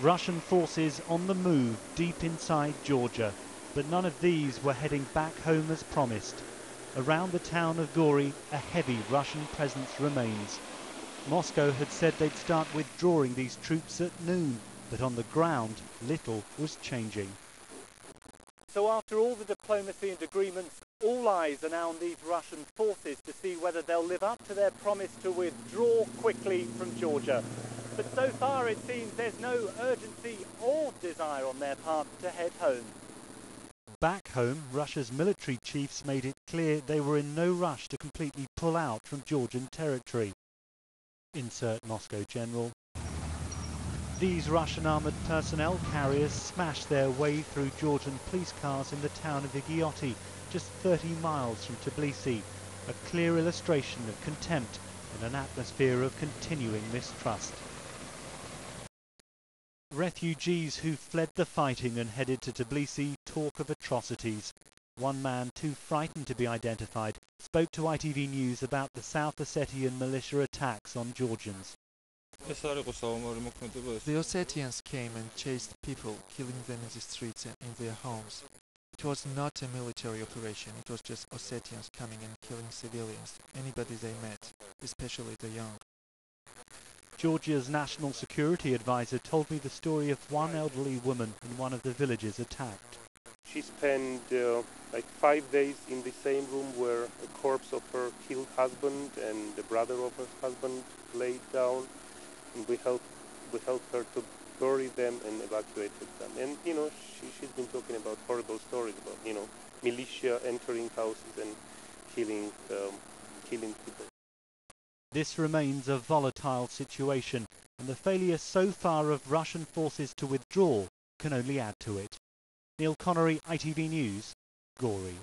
Russian forces on the move deep inside Georgia, but none of these were heading back home as promised. Around the town of Gori, a heavy Russian presence remains. Moscow had said they'd start withdrawing these troops at noon, but on the ground, little was changing. So after all the diplomacy and agreements, all eyes are now on these Russian forces to see whether they'll live up to their promise to withdraw quickly from Georgia. But so far it seems there's no urgency or desire on their part to head home. Back home, Russia's military chiefs made it clear they were in no rush to completely pull out from Georgian territory. Insert Moscow general. These Russian armoured personnel carriers smashed their way through Georgian police cars in the town of Igioti, just 30 miles from Tbilisi, a clear illustration of contempt and an atmosphere of continuing mistrust. Refugees who fled the fighting and headed to Tbilisi talk of atrocities. One man, too frightened to be identified, spoke to ITV News about the South Ossetian militia attacks on Georgians. The Ossetians came and chased people, killing them in the streets and in their homes. It was not a military operation, it was just Ossetians coming and killing civilians, anybody they met, especially the young. Georgia's national security advisor told me the story of one elderly woman in one of the villages attacked. She spent like 5 days in the same room where a corpse of her killed husband and the brother of her husband laid down, and we helped her to bury them and evacuated them. And she's been talking about horrible stories about militia entering houses and killing people. This remains a volatile situation, and the failure so far of Russian forces to withdraw can only add to it. Neil Connery, ITV News, Gori.